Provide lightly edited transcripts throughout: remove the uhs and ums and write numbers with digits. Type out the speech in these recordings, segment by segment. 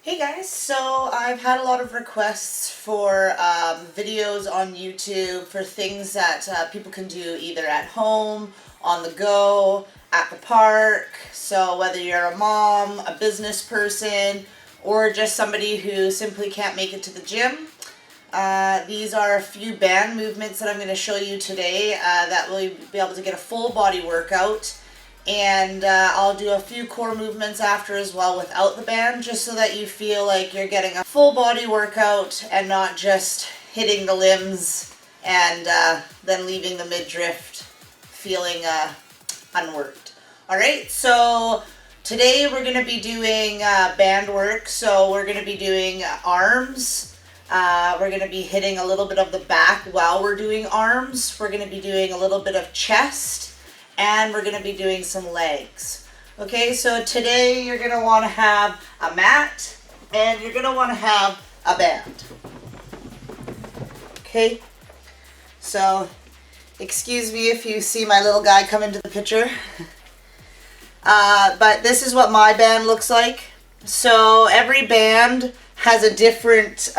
Hey guys, so I've had a lot of requests for videos on YouTube for things that people can do either at home, on the go, at the park. So whether you're a mom, a business person, or just somebody who simply can't make it to the gym, these are a few band movements that I'm going to show you today that will be able to get a full body workout. And I'll do a few core movements after as well without the band, just so that you feel like you're getting a full body workout and not just hitting the limbs and then leaving the midriff feeling unworked. Alright, so today we're going to be doing band work. So we're going to be doing arms. We're going to be hitting a little bit of the back while we're doing arms. We're going to be doing a little bit of chest. And we're going to be doing some legs. Okay, so today you're going to want to have a mat and you're going to want to have a band. Okay, so excuse me if you see my little guy come into the picture. But this is what my band looks like. So every band has a different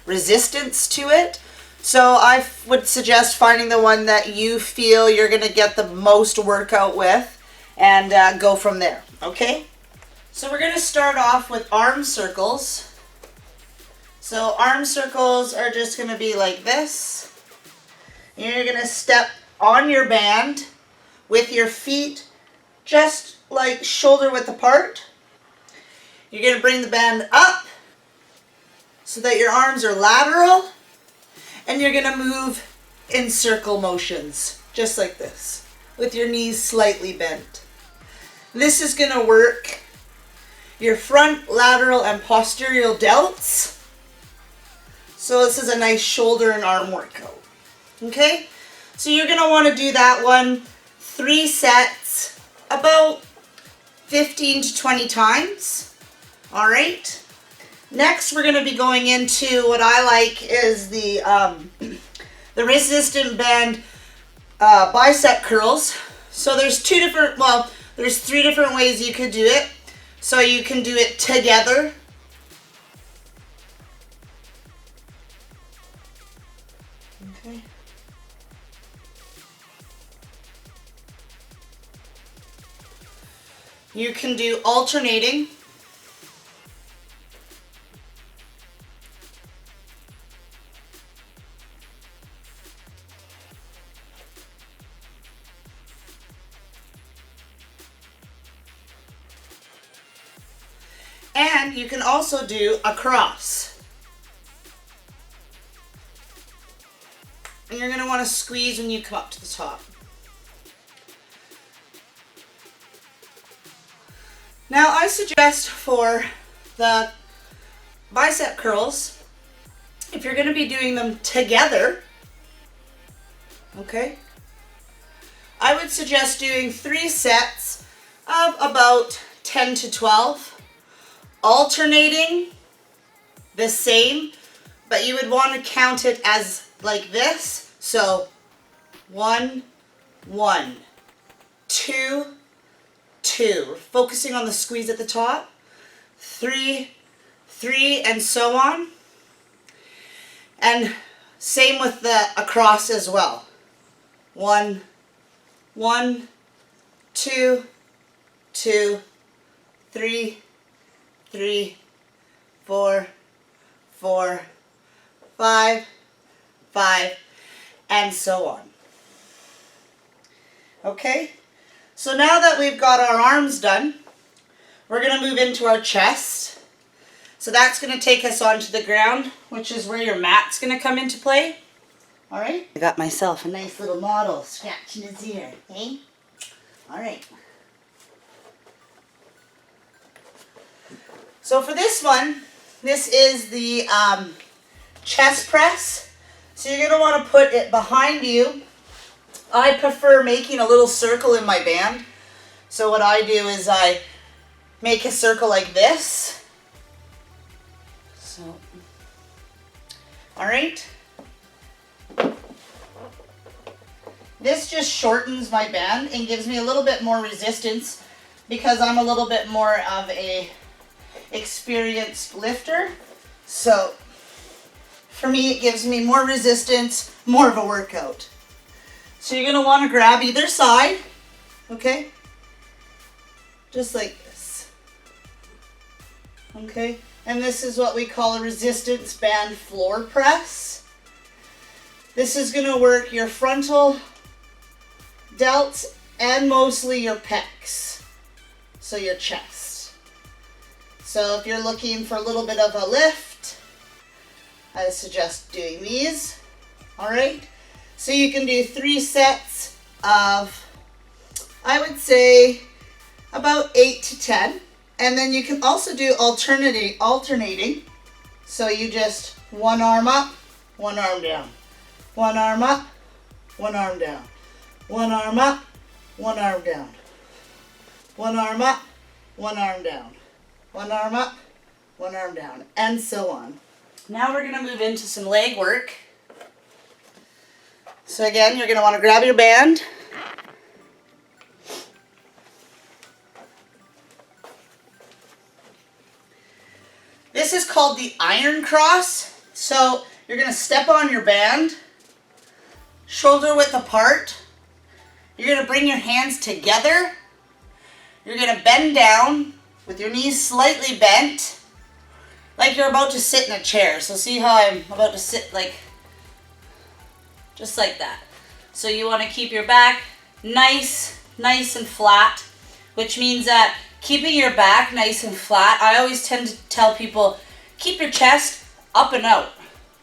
resistance to it. So I would suggest finding the one that you feel you're going to get the most workout with and go from there, okay? So we're going to start off with arm circles. So arm circles are just going to be like this. You're going to step on your band with your feet just like shoulder width apart. You're going to bring the band up so that your arms are lateral. And you're going to move in circle motions, just like this, with your knees slightly bent. This is going to work your front, lateral, and posterior delts. So this is a nice shoulder and arm workout. Okay? So you're going to want to do that one 3 sets, about 15 to 20 times. All right? Next, we're going to be going into what I like is the resistant band bicep curls. So there's there's 3 different ways you could do it. So you can do it together. Okay. You can do alternating. And you can also do a cross. And you're going to want to squeeze when you come up to the top. Now I suggest for the bicep curls, if you're going to be doing them together, okay, I would suggest doing 3 sets of about 10 to 12. Alternating the same, but you would want to count it as like this. So 1, 1, 2, 2. Focusing on the squeeze at the top. 3, 3, and so on. And same with the across as well. 1, 1, 2, 2, 3, 3, 4, 4, 5, 5, and so on. Okay, so now that we've got our arms done, we're going to move into our chest. So that's going to take us onto the ground, which is where your mat's going to come into play. All right, I got myself a nice little model scratching his ear, eh? All right. So for this one, this is the chest press. So you're going to want to put it behind you. I prefer making a little circle in my band. So what I do is I make a circle like this. So, all right. This just shortens my band and gives me a little bit more resistance because I'm a little bit more of a experienced lifter. So for me, it gives me more resistance, more of a workout. So you're gonna wanna grab either side, okay? Just like this, okay? And this is what we call a resistance band floor press. This is gonna work your frontal delts and mostly your pecs, so your chest. So if you're looking for a little bit of a lift, I suggest doing these, all right? So you can do 3 sets of, I would say, about 8 to 10. And then you can also do alternating. So you just one arm up, one arm down. One arm up, one arm down. One arm up, one arm down. One arm up, one arm down. One arm up, one arm down, and so on. Now we're gonna move into some leg work. So again, you're gonna wanna grab your band. This is called the iron cross. So you're gonna step on your band, shoulder width apart. You're gonna bring your hands together. You're gonna bend down with your knees slightly bent, like you're about to sit in a chair. So see how I'm about to sit, like, just like that. So you wanna keep your back nice and flat, which means that keeping your back nice and flat, I always tend to tell people, keep your chest up and out.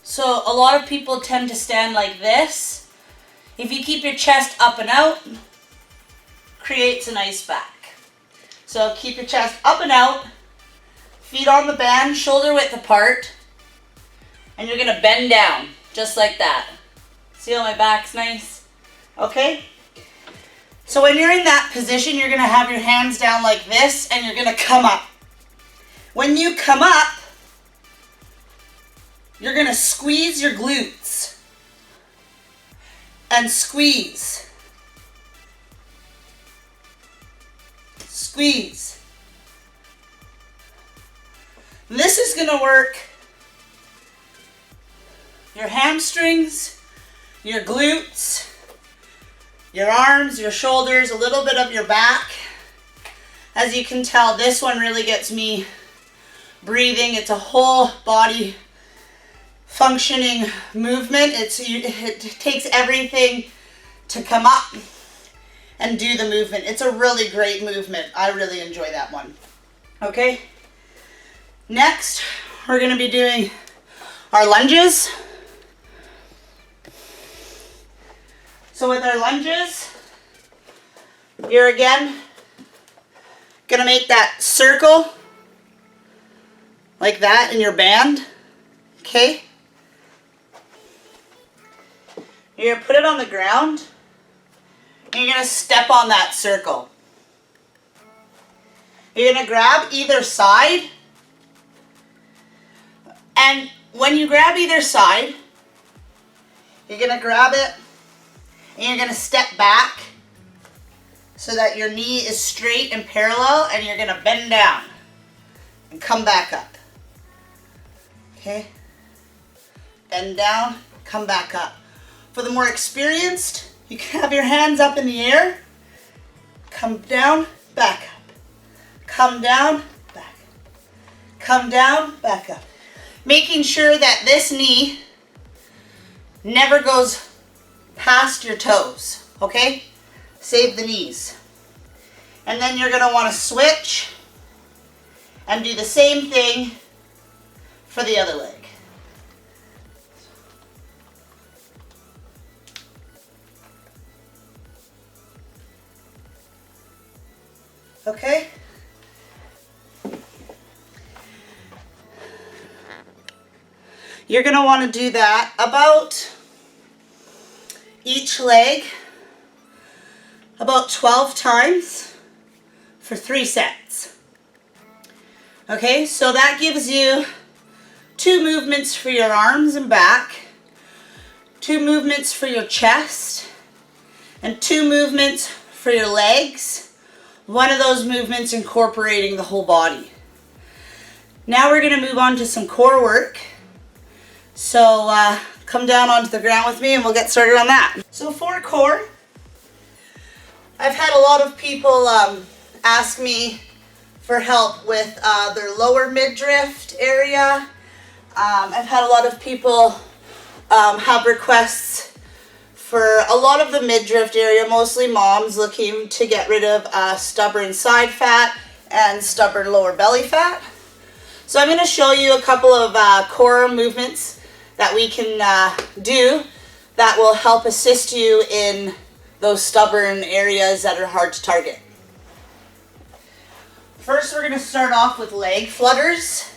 So a lot of people tend to stand like this. If you keep your chest up and out, creates a nice back. So keep your chest up and out, feet on the band, shoulder width apart, and you're gonna bend down, just like that. See how my back's nice? Okay? So when you're in that position, you're gonna have your hands down like this, and you're gonna come up. When you come up, you're gonna squeeze your glutes. And squeeze. Squeeze. This is gonna work your hamstrings, your glutes, your arms, your shoulders, a little bit of your back. As you can tell, this one really gets me breathing. It's a whole body functioning movement. It takes everything to come up and do the movement. It's a really great movement. I really enjoy that one. Okay. Next, we're going to be doing our lunges. So with our lunges, you're again going to make that circle like that in your band. Okay. You're going to put it on the ground, and you're going to step on that circle. You're going to grab either side, and when you grab either side, you're going to grab it, and you're going to step back so that your knee is straight and parallel, and you're going to bend down and come back up. Okay? Bend down, come back up. For the more experienced, you can have your hands up in the air, come down, back up, come down, back up, come down, back up. Making sure that this knee never goes past your toes, okay? Save the knees. And then you're gonna wanna switch and do the same thing for the other leg. Okay? You're going to want to do that about each leg about 12 times for 3 sets. Okay, so that gives you 2 movements for your arms and back, 2 movements for your chest, and 2 movements for your legs. One of those movements incorporating the whole body. Now we're going to move on to some core work. So come down onto the ground with me and we'll get started on that. So for core, I've had a lot of people ask me for help with their lower midriff area. I've had a lot of people have requests for a lot of the midriff area, mostly moms looking to get rid of stubborn side fat and stubborn lower belly fat. So I'm going to show you a couple of core movements that we can do that will help assist you in those stubborn areas that are hard to target. First, we're going to start off with leg flutters.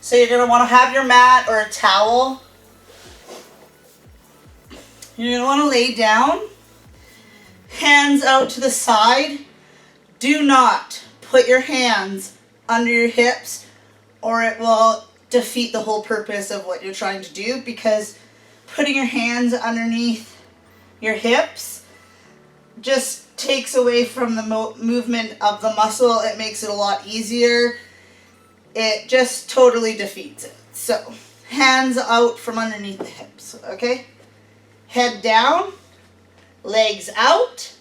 So you're going to want to have your mat or a towel. You're going to want to lay down, hands out to the side. Do not put your hands under your hips or it will defeat the whole purpose of what you're trying to do, because putting your hands underneath your hips just takes away from the movement of the muscle. It makes it a lot easier. It just totally defeats it. So hands out from underneath the hips, okay? Head down, legs out,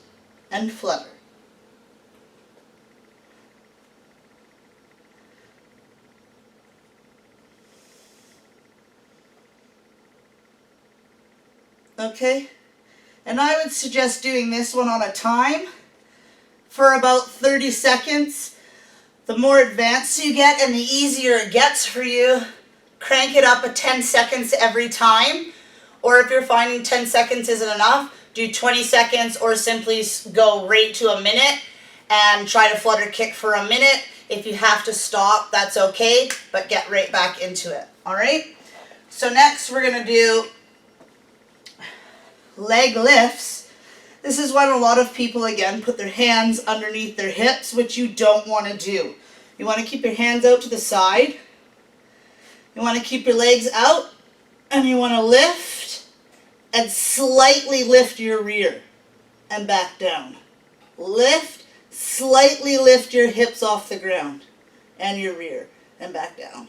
and flutter. Okay, and I would suggest doing this one on a time for about 30 seconds. The more advanced you get and the easier it gets for you, crank it up 10 seconds every time. Or if you're finding 10 seconds isn't enough, do 20 seconds or simply go right to a minute and try to flutter kick for a minute. If you have to stop, that's okay, but get right back into it, all right? So next we're gonna do leg lifts. This is when a lot of people, again, put their hands underneath their hips, which you don't want to do. You want to keep your hands out to the side. You want to keep your legs out, and you want to lift and slightly lift your rear and back down. Lift, slightly lift your hips off the ground and your rear and back down.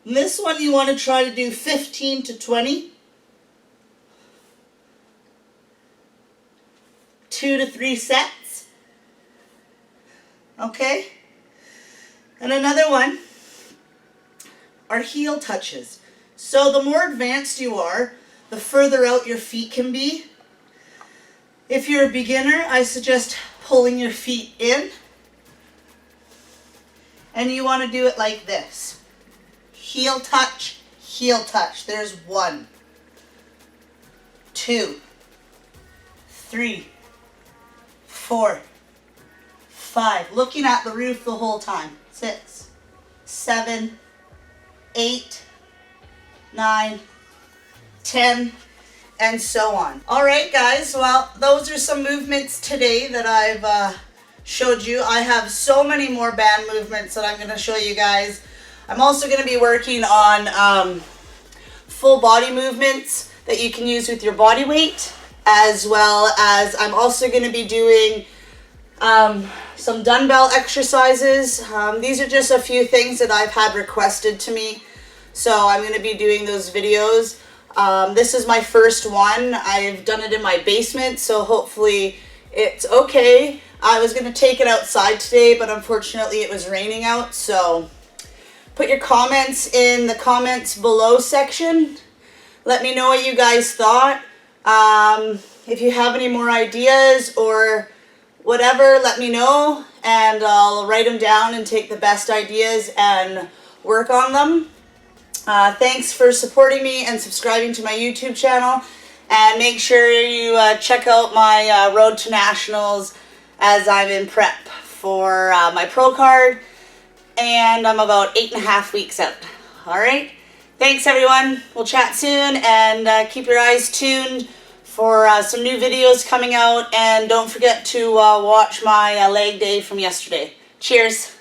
And this one you want to try to do 15 to 20. 2 to 3 sets. Okay? And another one are heel touches. So the more advanced you are, the further out your feet can be. If you're a beginner, I suggest pulling your feet in. And you want to do it like this. Heel touch, heel touch. There's 1, 2, 3, 4, 5. Looking at the roof the whole time. 6, 7, 8, 9, 10, and so on. All right, guys. Well, those are some movements today that I've showed you. I have so many more band movements that I'm going to show you guys. I'm also going to be working on full body movements that you can use with your body weight, as well as I'm also going to be doing some dumbbell exercises. These are just a few things that I've had requested to me, so I'm going to be doing those videos. This is my first one. I've done it in my basement, so hopefully it's okay. I was going to take it outside today, but unfortunately it was raining out, so put your comments in the comments below section. Let me know what you guys thought. If you have any more ideas or whatever, let me know, and I'll write them down and take the best ideas and work on them. Thanks for supporting me and subscribing to my YouTube channel, and make sure you check out my Road to Nationals as I'm in prep for my pro card, and I'm about 8.5 weeks out. All right, thanks everyone. We'll chat soon, and keep your eyes tuned for some new videos coming out, and don't forget to watch my leg day from yesterday. Cheers.